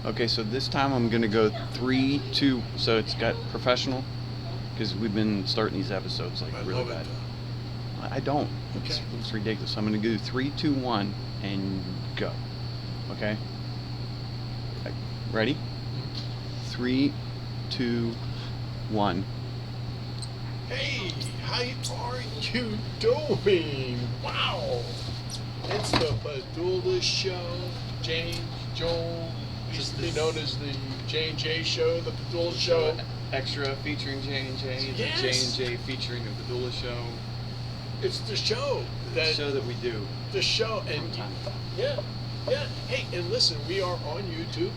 Okay, so this time I'm gonna go 3, 2. So it's got professional because we've been starting these episodes like I really love bad. it. I don't. Okay. It's ridiculous. I'm gonna do 3, 2, 1, and go. Okay. Ready? 3, 2, 1. Hey, how are you doing? Wow. It's the Padula Show. James, Joel, used to be known as the J&J Show, the Padula Show. Extra featuring J&J. Yes. The J&J featuring the Padula Show. It's the show. The show that we do. The show. And yeah. Hey, and listen, we are on YouTube.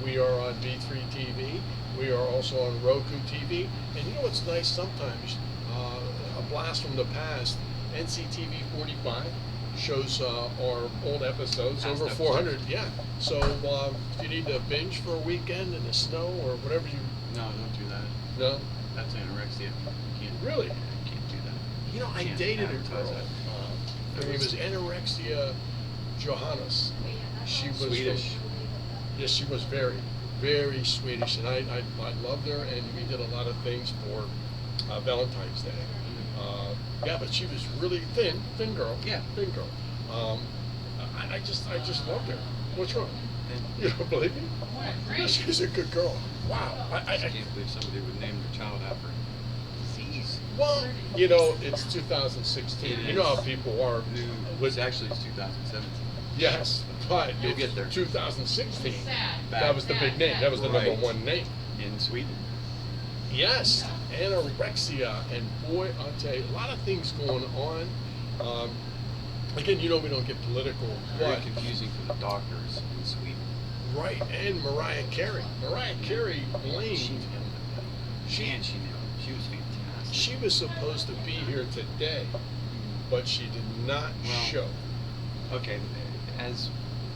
We are on B3 TV. We are also on Roku TV. And you know what's nice sometimes? A blast from the past, NCTV 45 shows our old episodes, Past over episodes. 400. Yeah. So if you need to binge for a weekend in the snow or whatever you... No, don't do that. No? That's anorexia. You can't. Really? You can't do that. You know, I Can't dated a advertise girl. that. Her name was Anorexia Johannes. She was Swedish. Yes, she was very, very Swedish, and I loved her, and we did a lot of things for Valentine's Day. Yeah, but she was really thin girl. Yeah. Thin girl. I just loved her. What's wrong? You don't believe me? No, she's a good girl. Wow. I can't believe somebody would name their child after disease. Well, you know, it's 2016. It You know how is. people are. It's actually 2017. Yes, but You'll it's get there. 2016. Back That was the big name. That was the Right. number one name. in Sweden. Yes, anorexia, and boy, I'll tell you, a lot of things going on. Again, you know we don't get political, Very but confusing for the doctors in Sweden. right, and Mariah Carey. Mariah Carey She blamed. nailed it. She nailed it. She was fantastic. She was supposed to be here today, but she did not Well, show. Okay, as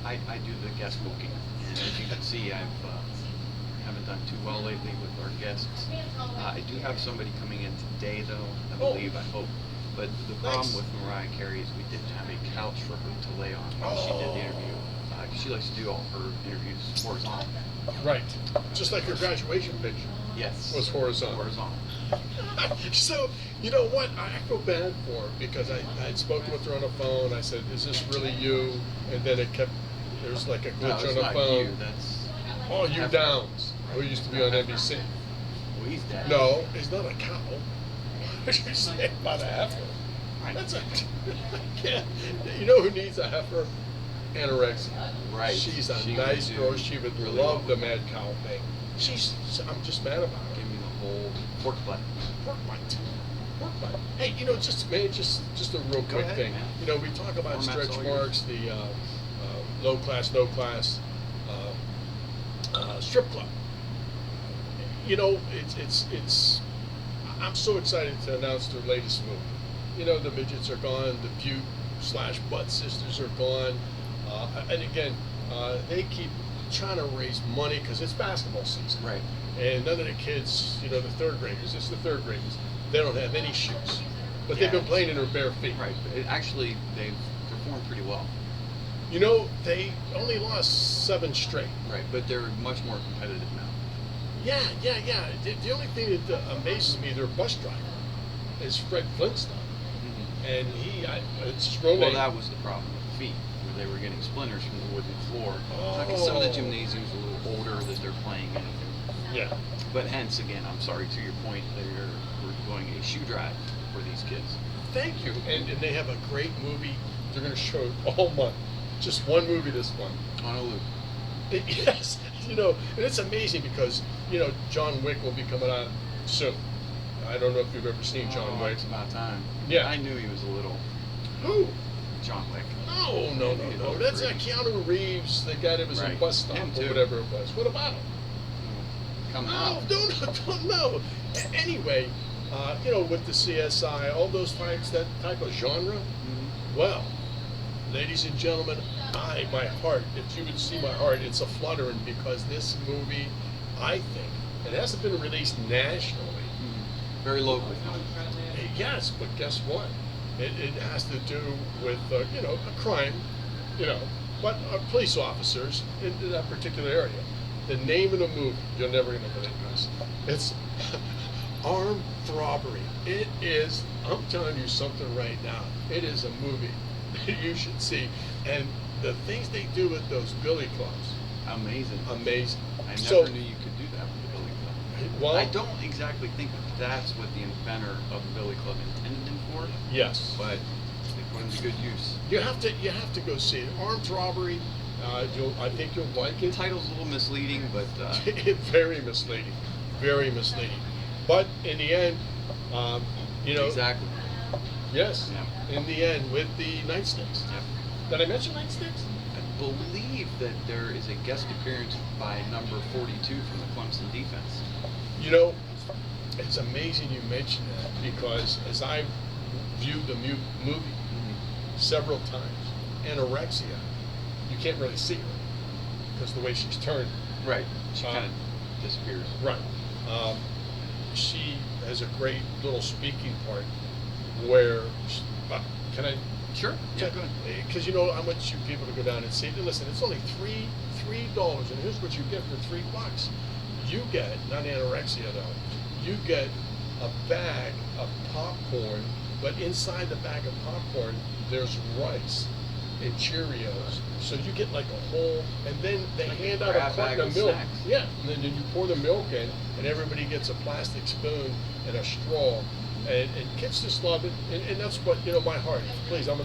I do the guest booking, and as you can see, haven't done too well lately with our guests. I do have somebody coming in today, though. I believe, I hope. But the problem Nice. with Mariah Carey is we didn't have a couch for her to lay on while she did the interview. She likes to do all her interviews horizontal. Right, just like her graduation picture Yes. was horizontal. Horizontal. So, you know what? I feel bad for her because I had spoken with her on the phone. I said, "Is this really you?" And then it kept, there was like a No, glitch it's on the not phone. you. That's Oh, you Downs, who used to be on NBC. well, he's dead. No, he's not a cow. You're saying about a heifer. Right. That's a, yeah. You know who needs a heifer? Anorexia. Right. She's a She nice would girl. do She would really love well. the mad cow thing. I'm just mad about her. Give me the whole pork butt. Pork butt. Pork butt. Hey, you know, just a real quick ahead, thing. man. You know, we talk about Format's stretch all marks, the low class, no class, strip club. You know, it's. I'm so excited to announce their latest movie. You know, the midgets are gone. The Butte/Butt Sisters are gone. And again, they keep trying to raise money because it's basketball season. Right. And none of the kids, you know, the third graders, it's the third graders, they don't have any shoes. But they've been playing in their bare feet. Right. But actually, they've performed pretty well. You know, they only lost 7 straight. Right. But they're much more competitive now. Yeah. The only thing that amazes me, their bus driver is Fred Flintstone. And it's Romaine. Well, that was the problem with the feet, where they were getting splinters from the wooden floor. Because some of the gymnasiums are a little older that they're playing anything. Yeah. But hence, again, I'm sorry, to your point, we're doing a shoe drive for these kids. Thank you. And they have a great movie. They're going to show it all month. Just one movie this month. On a loop. Yes. You know, and it's amazing because, you know, John Wick will be coming out soon. I don't know if you've ever seen John Wick. It's about time. Yeah. I knew he was a little Who? John Wick. No. That's Keanu Reeves, the guy that was in Right. Bus Stop Him or too. whatever it was. What about him? Coming No, up. don't know. Anyway, you know, with the CSI, all those types, that type of genre. Well, ladies and gentlemen, my heart, if you would see my heart, it's a fluttering because this movie, I think, it hasn't been released nationally. Very local. Yes, but guess what? It has to do with, you know, a crime, you know, but police officers in that particular area. the name of the movie, you're never gonna believe this. It's Armed Robbery. It is, I'm telling you something right now. It is a movie that you should see. And the things they do with those billy clubs. Amazing. Amazing. I never So- knew you could do that with the billy club. Well, I don't exactly think that's what the inventor of the billy club intended him for, yes. but they put him to good use. You have to go see it. Armed Robbery. I think you'll like The it. title's a little misleading, but Very misleading. Very misleading. But in the end, you know. exactly. Yes. Yeah. In the end, with the nightsticks. Yep. Did I mention nightsticks? I believe that there is a guest appearance by number 42 from the Clemson defense. You know, it's amazing you mentioned that because as I viewed the movie several times, anorexia, you can't really see her because the way she's turned. Right. She kind of disappears. Right. She has a great little speaking part where, can I? Sure. Yeah, go ahead. Because you know, I want you people to go down and see. Listen, it's only $3, and here's what you get for $3. You get, not anorexia though, you get a bag of popcorn, but inside the bag of popcorn there's rice and Cheerios. So you get like a whole, and then they Like a hand out a grab carton bag of of milk. snacks. Yeah, and then you pour the milk in, and everybody gets a plastic spoon and a straw. And kids just love it, and that's what, you know, my heart. Please, I'll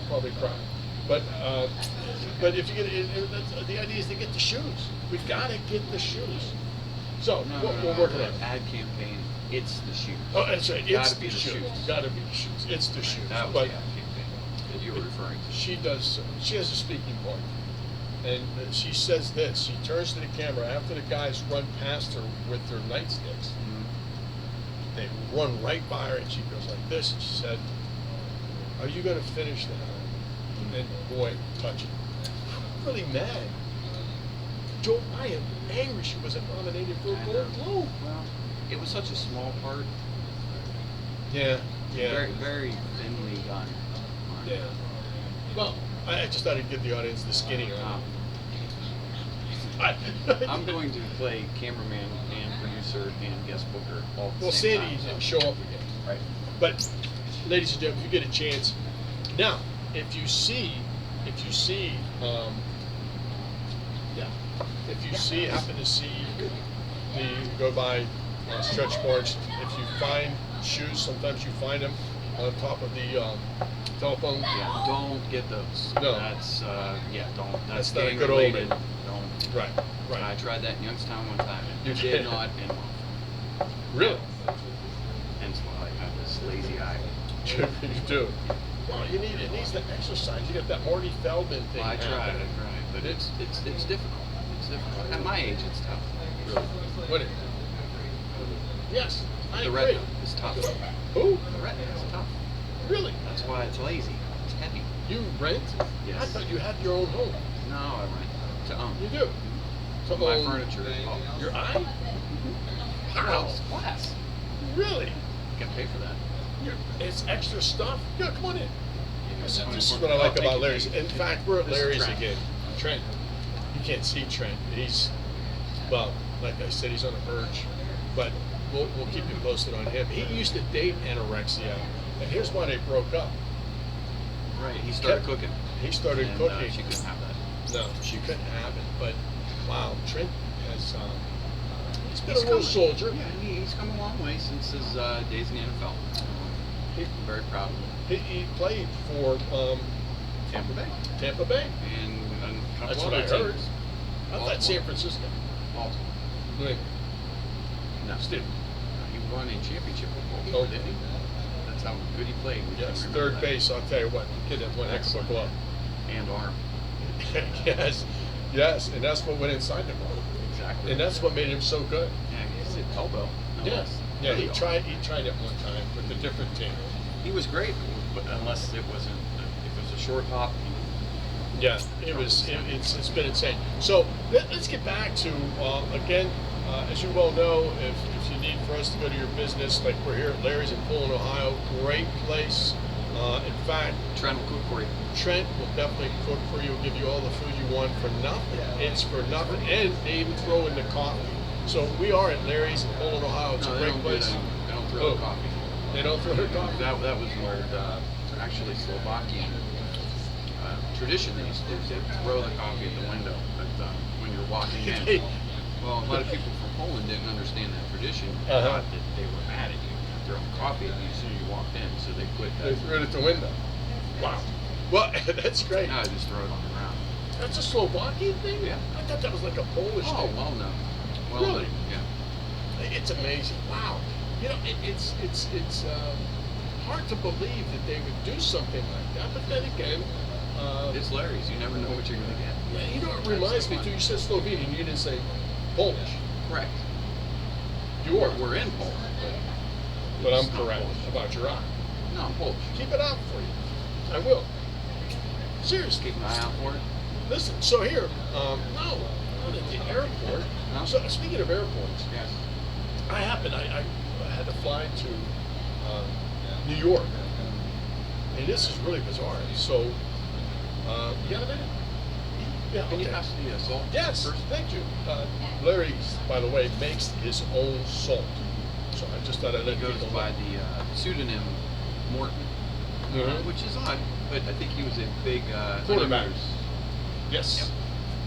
probably cry. But if you get it, the idea is to get the shoes. We've got to get the shoes. So we're working on it. Ad campaign. It's the shoes. Oh, that's right. It's Gotta the be the shoes. shoes. Got to be the shoes. It's the shoes. That was But the ad campaign that you were referring to. she does. She has a speaking part, and she says this. She turns to the camera after the guys run past her with their nightsticks. They run right by her, and she goes like this, and she said, "Are you going to finish that?" And boy, touch it. I'm really mad. Joe, I am angry she wasn't nominated for a Gold Globe. Well, it was such a small part. Yeah, yeah, Very, very thinly done. yeah. Well, I just thought I'd give the audience the skinny on it. I'm going to play cameraman and producer and guest booker all at the Well, same Sandy time. didn't show up again. Right. But, ladies and gentlemen, if you get a chance, now, if you see, happen to see go by stretch marks, if you find shoes, sometimes you find them on top of the telephone. Yeah, don't get those. No. That's don't. That's That's not a gang good related. omen. Don't. Right, I right. tried that in Youngstown one time. You It did? did not end well. Really? Hence why I have this lazy eye. You do. Well, it needs the exercise. You get that Marty Feldman thing. Well, I tried, happening. but it's difficult. It's difficult. At my age, it's tough. Really. What is it? Yes, I The agree. retina is tough. Who? The retina is tough. Really? That's why it's lazy. It's heavy. You rent? Yes. I thought you had your own home. No, I rent to own. You do? To My own furniture is bought. Your eye? Well, Wow. it's glass. Really? You gotta pay for that. It's extra stuff? Yeah, come on in. This Come is on. what I like Oh, thank about you, Larry's. thank you. In fact, we're at This is Larry's Trent. again. Trent. You can't see Trent. He's, well, like I said, he's on the verge. But we'll keep you posted on him. He used to date anorexia, and here's why they broke up. Right. He started Kept- cooking. He started and, cooking. She couldn't have that. No, she couldn't have it. But wow, Trent has he's been He's a real come- soldier. Yeah, he's come a long way since his days in the NFL. He, I'm very proud of him. he played for Tampa Bay Tampa Bay. and a couple That's what I other heard. teams. I thought San Francisco. Baltimore. New England. No, Still. he won a championship with Oh. Baltimore, didn't he? That's how good he played. We Yes, can remember third that. base. I'll tell you what, the kid has one heck of a glove. And arm. yes, and that's what went inside the glove, Exactly. and that's what made him so good. Yeah, he's an elbow. No Yeah, less. yeah. Really He arm. tried it one time with a different team. He was great, but unless it wasn't, if it was a short hop, Yeah, it's been insane. So let's get back to again, as you well know, if you need for us to go to your business, like we're here at Larry's in Poland, Ohio, great place. In fact, Trent will cook for you. Trent will definitely cook for you, give you all the food you want for nothing. It's for nothing. And they even throw in the coffee. So we are at Larry's in Poland, Ohio. It's a great place. They don't throw the coffee. They don't throw the coffee? That was an old, actually Slovakian tradition. They used to throw the coffee at the window when you're walking in. Well, a lot of people from Poland didn't understand that tradition and thought that they were mad at you throwing coffee at you as soon as you walked in, so they quit that. They threw it at the window. Wow. Well, that's great. Now I just throw it on the ground. That's a Slovakian thing? Yeah. I thought that was like a Polish Oh, thing. well, no. Well, Really? Yeah. It's amazing. Wow. You know, it's hard to believe that they would do something like that. But then again, It's Larry's. You never know what you're going to get. yeah, you know, it reminds me too. You said Slovenian. You didn't say Polish. Correct. You are. We're in Poland, But I'm it's not correct Polish. about your eye. No, I'm Polish. Keep it out for you. I will. Seriously. Keep an eye out for it. Listen. So here, no, not at the airport. No? So speaking of airports, Yes. I had to fly to New York, and this is really bizarre. So, you got a minute? Yeah. Can you Okay. pass the salt? Yes, first? thank you. Larry, by the way, makes his own salt. So I just thought I'd He let goes people by know. the pseudonym Morton, Mhm. which is odd, but I think he was a big Quarterback. Onions. Yes,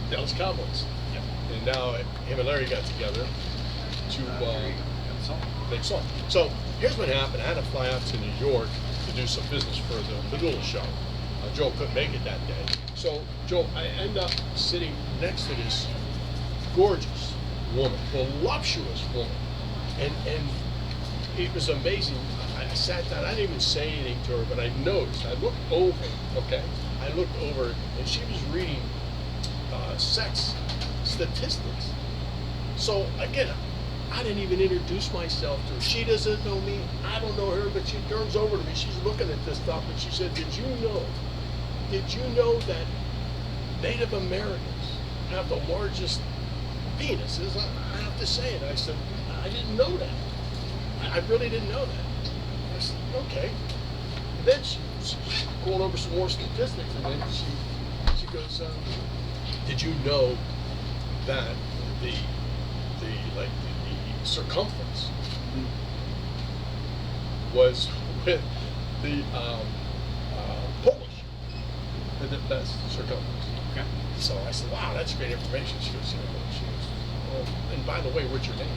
Dallas Cowboys. Yep. And now him and Larry got together to There you go. Got salt. make salt. So here's what happened. I had to fly out to New York to do some business for the Padula show. Joe couldn't make it that day. So, Joe, I end up sitting next to this gorgeous woman, voluptuous woman. And it was amazing. I sat down, I didn't even say anything to her, but I noticed, I looked over, okay? I looked over, and she was reading sex statistics. So, again, I didn't even introduce myself to her. She doesn't know me, I don't know her, but she turns over to me, she's looking at this stuff, and she said, did you know that Native Americans have the largest penises? I have to say it. I said, I didn't know that. I really didn't know that. I said, okay. And then she going over some more statistics, and then she goes, did you know that the circumference was with the Polish, the best circumference? Okay. So I said, wow, that's great information. She goes, and by the way, what's your name?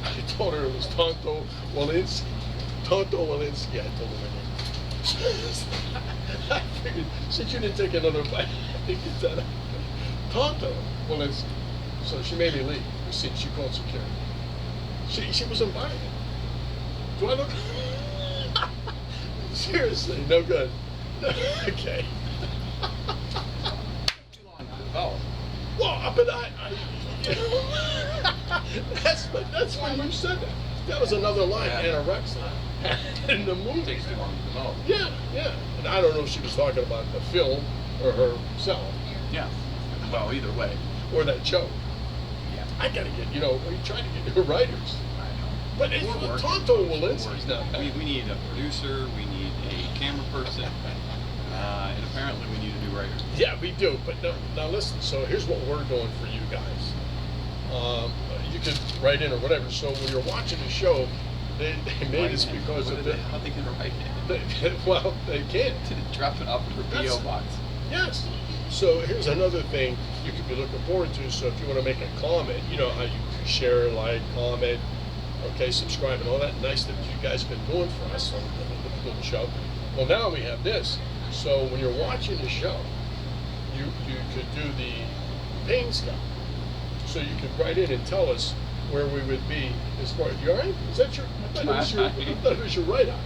I told her it was Tonto Walensky. Tonto Walensky, I told her my name. I figured, since you didn't take another bite, I think it's that. Tonto Walensky. So she made me leave. You see, she called security. She wasn't buying it. Do I look? Seriously, no good. Okay. Oh. Well, but that's when you said that. That was another line, Yeah. anorexia, in the movie. Takes too long to develop. Yeah, yeah. And I don't know if she was talking about the film or herself Yeah. Well, either way. or that joke. Yeah. I gotta get, we trying to get new writers. I know. But it's We're working. Tonto We're Walensky's working. not bad. We need a producer. We need a camera person. And apparently we need a new writer. Yeah, we do. But now listen, so here's what we're doing for you guys. You could write in or whatever. So when you're watching the show, they made this because of the... How they can write Well, they can't. Drop it off in the That's- P.O. box. Yes. So here's another thing you could be looking forward to. So if you want to make a comment, you know how you share, like, comment, okay, subscribe and all that. Nice that you guys have been doing for us on the little show. Well, now we have this. So when you're watching the show, you could do the pain scale. So you could write in and tell us where we would be as far as, you all right? Is that your, I thought it was your right eye.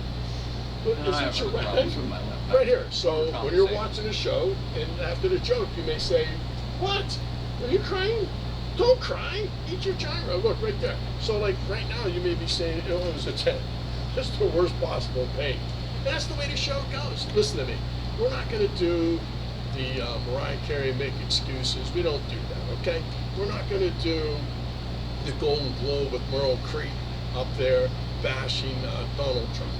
But No, is I it have your right problems eye? with my left eye. Right here. So when you're Compensate. watching the show, and after the joke, you may say, what? Are you crying? Don't cry. Eat your gyro. Look, right there. So like right now, you may be saying, oh, it was a 10. Just the worst possible pain. That's the way the show goes. Listen to me. We're not going to do the Mariah Carey make excuses. We don't do that, okay? We're not going to do the Golden Globe with Merle Creek up there. bashing Donald Trump.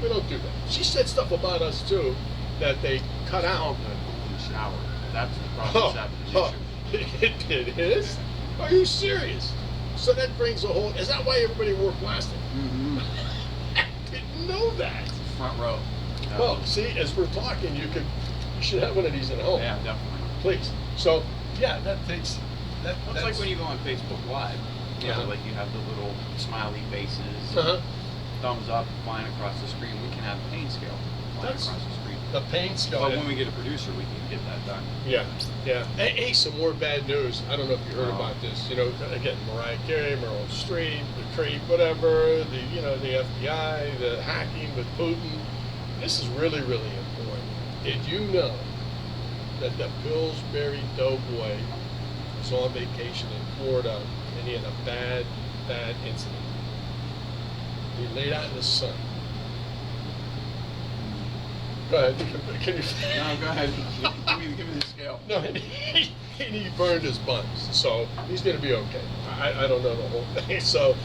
We don't do that. She said stuff about us too that they cut out. In the shower. That's the problem. It is? Are you serious? So that brings a whole. Is that why everybody wore plastic? Mm-hmm. I didn't know that. Front row. Well, see, as we're talking, you should have one of these at home. Yeah, definitely. Please. So, yeah, that takes. It's like when you go on Facebook Live. You know, Uh-huh. like you have the little smiley faces, Uh-huh. thumbs up flying across the screen. We can have pain scale flying That's- across the screen. The paint scale. But when we get a producer, we can get that done. Yeah, yeah. Hey, some more bad news. I don't know if you heard Oh. about this. You know, again, Mariah Carey, Meryl Streep, the creep, whatever. The FBI, the hacking with Putin. This is really, really important. Did you know that the Pillsbury Doughboy was on vacation in Florida and he had a bad, bad incident? He laid out in the sun. Go ahead. Can you? No, go ahead. Give me the scale. No, and he burned his buns, so he's going to be okay. I don't know the whole thing. So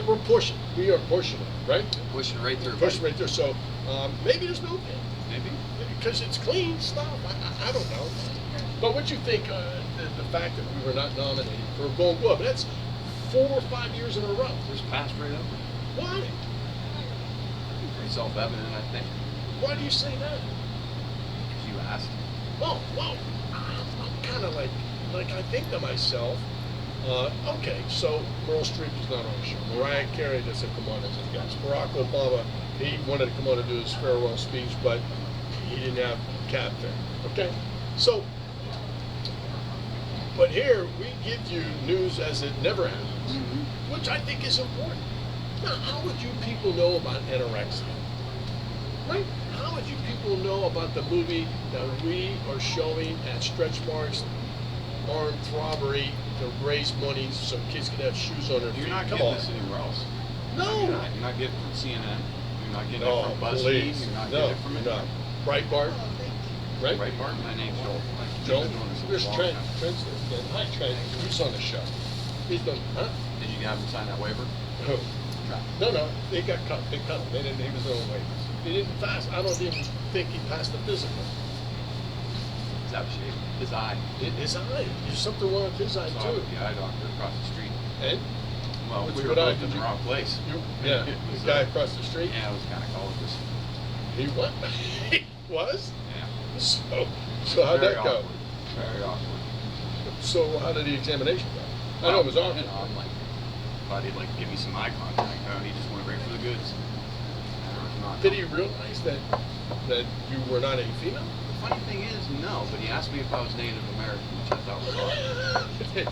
we're pushing. We are pushing it, right? Pushing right through. Pushing right there. So maybe there's no pain. Maybe. Because it's clean stuff. I don't know. But what you think, the fact that we were not nominated for a Gold Glove, that's 4 or 5 years in a row. Just passed right over. Why? Pretty self-evident, I think. Why do you say that? Because you asked. Well, I'm kind of like I think to myself, okay, so Meryl Streep is not on the show. Mariah Carey doesn't come on as a guest. Barack Obama, he wanted to come on and do his farewell speech, but he didn't have cab fare. Okay, so, but here we give you news as it never happens, which I think is important. Now, how would you people know about anorexia? Right? How would you people know about the movie that we are showing at Stretch Marks, Armed Robbery, to raise money so kids can have shoes on their feet? You're not Come getting on. this anywhere else. No. You're not getting it from CNN. You're not getting No, it from BuzzFeed. please. You're not No, getting it from you're not. Breitbart, right? Right, Bart? My name's Joel. Joel, I've been doing this a there's long Trent. time. Trent's there. Yeah, hi, Trent. He's on the show. He's done, huh? Did you have him sign that waiver? Who? No, they got cut. They cut him. They didn't. He was on waivers. He didn't pass. I don't even think he passed the physical. Is that shape? His eye. His eye. There's something wrong with his eye Saw too. it with the eye doctor across the street. And Well, What's we a were good eye? both in Did the you- wrong place. yeah, It was, the guy across the street. Yeah, it was gynecologist. He what? He was. Yeah. So how'd Very that go? awkward. Very awkward. So how did the examination go? I know it was awkward. You know, I'm like, thought he'd like give me some eye contact. No, he just went right for the goods. Did he realize that you were not a female? The funny thing is, no, but he asked me if I was Native American, which I thought was odd.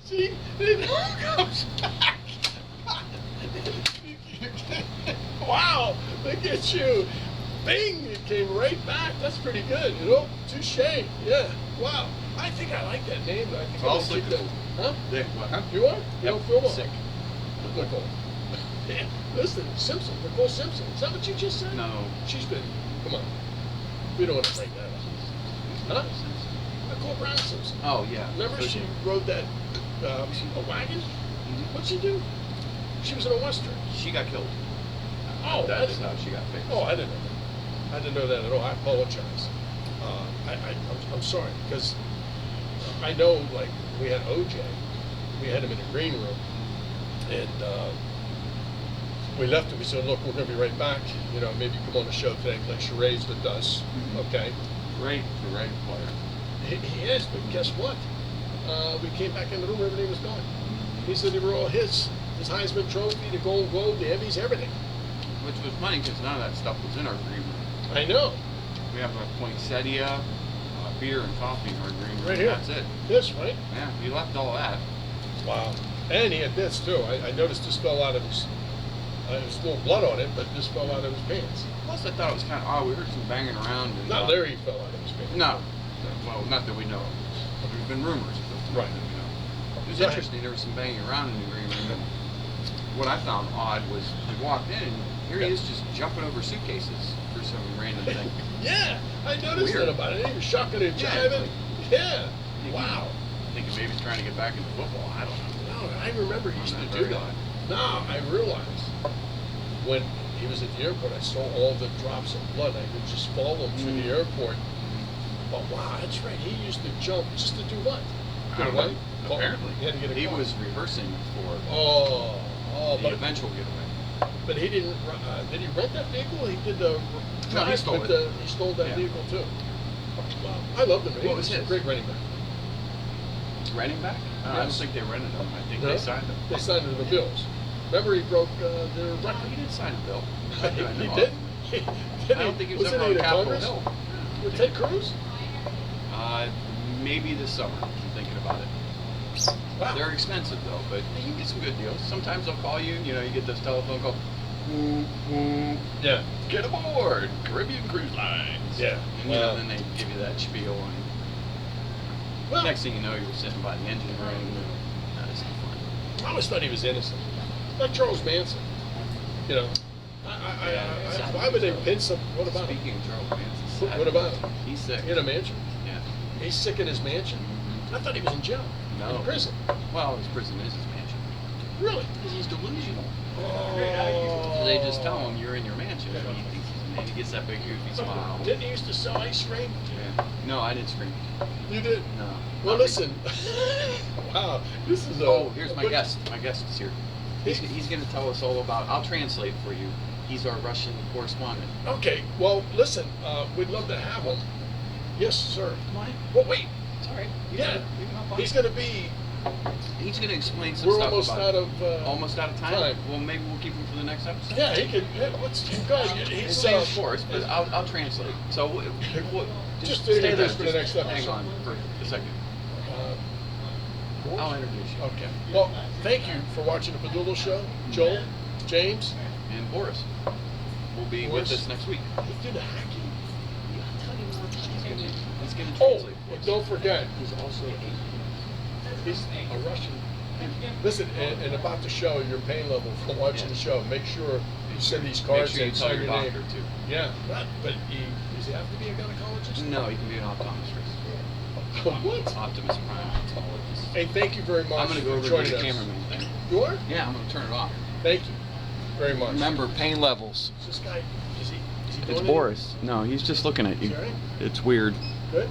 See, it all comes back. Wow, look at you. Bing, it came right back. That's pretty good, you know? Touche, yeah. Wow. I think I like that name. I think Well, I'll I'll keep stick that. to- Huh? Dick, what? Huh? You are? You Yep, don't feel well? sick. Nicole. Yeah, listen, Simpson, Nicole Simpson. Is that what you just said? No. She's been, come on. We don't want to break that up. Huh? Nicole Brown Simpson. Oh, yeah. Remember So she rode that, a wagon? Mhm. What'd she do? She was in a Western. She got killed. Oh, I That's didn't how know. she got famous. Oh, I didn't know that. I didn't know that at all. I apologize. I'm sorry, because I know, like, we had OJ. We had him in the green room. And we left him. We said, look, we're going to be right back. You know, maybe come on the show today and play charades with us. Mhm. Okay? Great player. He is, but guess what? We came back in the room, everything was gone. He said they were all his Heisman Trophy, the Gold Globe, the Emmys, everything. Which was funny because none of that stuff was in our green room. I know. We have a poinsettia, beer and coffee in our green room. Right here. That's it. This, right? Yeah, we left all that. Wow. And he had this too. I noticed this fell out of his, there's still blood on it, but this fell out of his pants. Plus, I thought it was kind of odd. We heard some banging around. And, Not Larry fell out of his pants. No. Well, not that we know of. There's been rumors. But, Right. You know. It was Right. interesting. There was some banging around in the green room. And what I found odd was we walked in and here he is just jumping over suitcases for some random thing. Yeah, I noticed Weird. that about it. He was shucking and Yeah, jiving. it's Yeah. Wow. Thinking maybe he's trying to get back into football. I don't know. No, I remember he used On to that do very that. line. Now I realized when he was at the airport, I saw all the drops of blood. I could just follow him through the airport. But wow, that's right. He used to jump just to do what? Get away? Apparently. He had to get a He car. was rehearsing for Oh, the but eventual getaway. But he didn't. Did he rent that vehicle? He did the. No, he stole it. He stole that Yeah. vehicle too. Wow, I loved him. He What was a his? great running back. Renting back? I don't Yes. think they rented him. I think No? they signed him. They signed him to the Bills. Remember, he broke their No, record. he didn't sign a bill. He did. I don't think he was ever on Capitol Hill. With Ted Cruz? Maybe this summer. I'm thinking about it. Wow. They're expensive though, but you can get some good deals. Sometimes they'll call you. You know, you get this telephone call. Yeah. Get aboard Caribbean Cruise Lines. Yeah. And, you know, then they give you that spiel, and Well, next thing you know, you're sitting by the engine room. And that is not fun. I always thought he was innocent, like Charles Manson. You know, why would they pin some? What about him? Speaking of Charles Manson, What about him? He's sick. In a mansion? Yeah. He's sick in his mansion. I thought he was in jail. No. In prison. Well, his prison is his mansion. Really? Because he's delusional. Oh. So they just tell him you're in your mansion. And he thinks he's in, and he gets that big goofy smile. Didn't he used to sell ice cream? Yeah. No, I didn't scream. You did? No. Well, Not listen. Wow, this is a. Oh, here's my but- guest. My guest is here. He's going to tell us all about. I'll translate for you. He's our Russian correspondent. Okay, well, listen, we'd love to have him. Yes, sir. Come on. Well, wait. It's all right. Yeah, he's going to be. He's going to explain some We're stuff almost about out of. almost out of time. time. Well, maybe we'll keep him for the next episode. Yeah, he can. Yeah, what's you guys? He's It's same for us, but I'll translate. So Just stay there. there for the next Hang episode. on for a second. I'll introduce you. Okay. Well, thank you for watching the Padula Show, Joel, James. And Boris will be Boris. with us next week. He did a hacking. I'll tell you more. He's going to Oh, translate. but don't forget, He's also he's a Russian. Listen, and about the show, your pain level from watching the show, make sure you send these cards Make sure you and tell sign your your name. doctor too. Yeah, but does he have to be a gynecologist? No, you can be an optometrist. What? Optimus Prime ophthalmologist. Hey, thank you very much I'm going to go for over to joining the us. cameraman thing. You are? Yeah, I'm going to turn it off. Thank you very much. Remember, pain levels. Is this guy, is he It's doing Boris. No, he's just looking at you. Is that right? It's weird. Good?